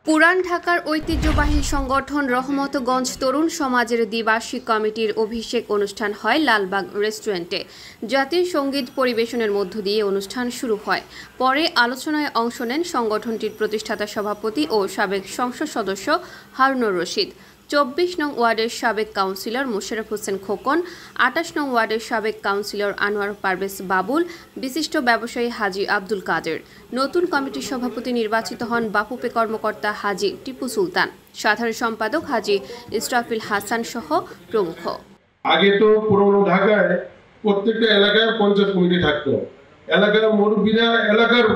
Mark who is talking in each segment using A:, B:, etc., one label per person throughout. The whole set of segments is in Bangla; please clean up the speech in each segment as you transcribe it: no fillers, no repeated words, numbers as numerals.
A: পুরান ঢাকার ঐতিহ্যবাহী সংগঠন রহমতগঞ্জ তরুণ সমাজের দ্বিবার্ষিক কমিটির অভিষেক অনুষ্ঠান হয় লালবাগ রেস্টুরেন্টে। জাতীয় সঙ্গীত পরিবেশনের মধ্য দিয়ে অনুষ্ঠান শুরু হয়। পরে আলোচনায় অংশ নেন সংগঠনটির প্রতিষ্ঠাতা সভাপতি ও সাবেক সংসদ সদস্য হারুনুর রশিদ, 24 নং ওয়ার্ডের সাবেক কাউন্সিলর মোশাররফ হোসেন খোকন, 28 নং ওয়ার্ডের সাবেক কাউন্সিলর আনোয়ার পারভেজ বাবুল, বিশিষ্ট ব্যবসায়ী হাজী আব্দুল কাদের। নতুন কমিটির সভাপতি নির্বাচিত হন বাফুফে কর্মকর্তা হাজী টিপু সুলতান, সাধারণ সম্পাদক হাজী ইসরাফিল হাসান সহ প্রমুখ।
B: আগে তো পুরনো ঢাকায় প্রত্যেকটা এলাকায় পঞ্চায়েত কমিটি থাকতো। এলাকার মুরব্বীরা এলাকার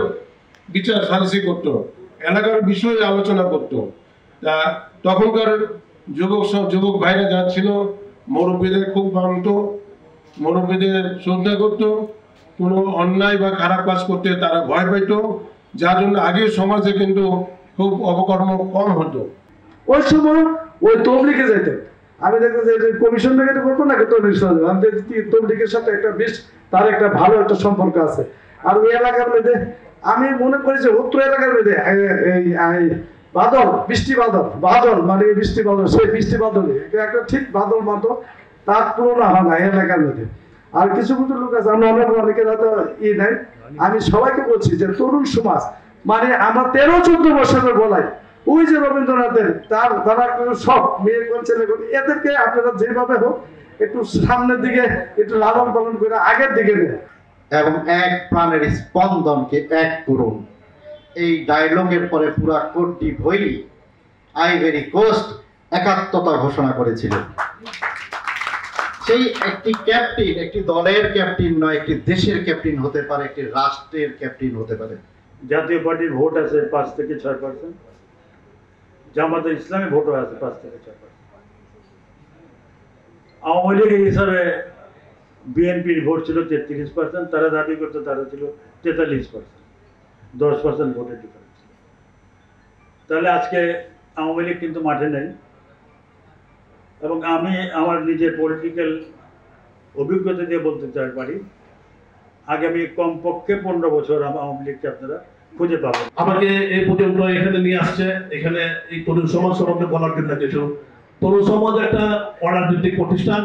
B: বিচার সালিসি করতো, এলাকার বিষয়ে আলোচনা করতো। তখনকার যুবক ভাইরা যা ছিল মুরব্বীদের খুব মানত, মুরব্বীদের শ্রদ্ধা করতো। কোনো অন্যায় বা খারাপ কাজ করতে তারা ভয় পাইত, যার জন্য আগে সমাজে কিন্তু খুব অপকর্ম কম হতো।
C: ওই সময় ওই তবলিগে যেতেন। আমি দেখতে যে কমিশন থেকে বলবো নাকি তবলিগের সাথে একটা বেশ তার একটা ভালো একটা সম্পর্ক আছে। আর ওই এলাকার মধ্যে আমি মনে করি যে উত্তর এলাকার মধ্যে বাদল বৃষ্টি বাদল মানে বৃষ্টি বাদল, সেই বৃষ্টি বাদলে একটা ঠিক বাদল মতো তার তুলনা হয় না এলাকার মধ্যে। আর কিছু কিছু লোক আছে, আমরা অনেকের হয়তো নাই। আমি সবাইকে বলছি যে তরুণ সমাজ মানে আমার 13-14 বছরের বলাই ওই যে রবীন্দ্রনাথের তারা সব মেয়ে কোন ছেলে কোন এদেরকে আপনারা যেভাবে হোক একটু সামনের দিকে একটু লালন পালন করে আগের দিকে নেন
D: এবং এক প্রাণের স্পন্দনকে এক করুন। এই ডায়লগের পরে পুরা কোর্টটি ভৈরি আইভেরি কোস্ট একাত্মতা ঘোষণা করেছিল। সেই একটি ক্যাপ্টেন একটি দলের ক্যাপ্টেন নয়, একটি দেশের ক্যাপ্টেন হতে পারে, একটি রাষ্ট্রের ক্যাপ্টেন হতে পারে।
E: জাতীয় পার্টির ভোট আছে 5 থেকে 6%, জামাতে ইসলামী ভোটও আছে 5 থেকে 6%। আওয়ামী লীগের হিসাবে বিএনপির ভোট ছিল 33%, তারা দাবি করতো তারা ছিল 43%, 10% ভোটের ডিফারেন্স ছিল। তাহলে আজকে আওয়ামী লীগ কিন্তু মাঠে নেই। এবং আমি আমার নিজের পলিটিক্যাল অভিজ্ঞতা দিয়ে বলতে চাই পারি, আগামী কমপক্ষে 15 বছর আওয়ামী লীগকে আপনারা খুঁজে পাবেন।
F: আমাকে এই পর্যন্ত এখানে নিয়ে আসছে, এখানে এই তরুণ সমাজ সম্বন্ধে বলার জন্য কিছু। তরুণ সমাজ একটা অর্ডার ভিত্তিক প্রতিষ্ঠান,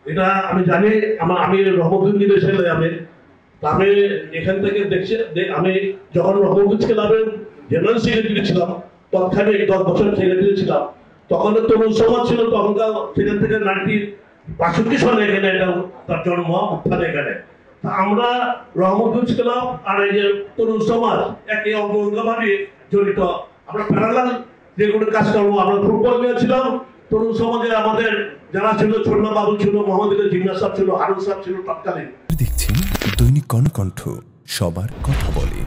F: এটা আমি জানি। আমি রহমতগঞ্জের ছেলে, আমি এখান থেকে দেখছি। আমি যখন রহমতগঞ্জ ক্লাবের জেনারেল সেক্রেটারি ছিলাম, তৎকালীন 10 বছর সেক্রেটারি ছিলাম, তখন তরুণ সমাজ ছিল। তখনকার সেখান থেকে 1962 সালে এখানে এটা তার জন্ম উত্থান এখানে। আমরা রহমতগঞ্জ ক্লাব আর এই যে তরুণ সমাজ একে অঙ্গভাবে জড়িত। আমরা প্যারালাল যেগুলো কাজ করবো, আমরা ফুটবল নিয়ে ছিলাম। তরুণ সমাজে আমাদের যারা ছিল, ছোটনা বাবু ছিল, মোহাম্মদ জিন্নাস সাহেব ছিল, হারুন সাহেব ছিল তৎকালীন।
G: দেখছেন দৈনিক কণ্ঠ, সবার কথা বলে।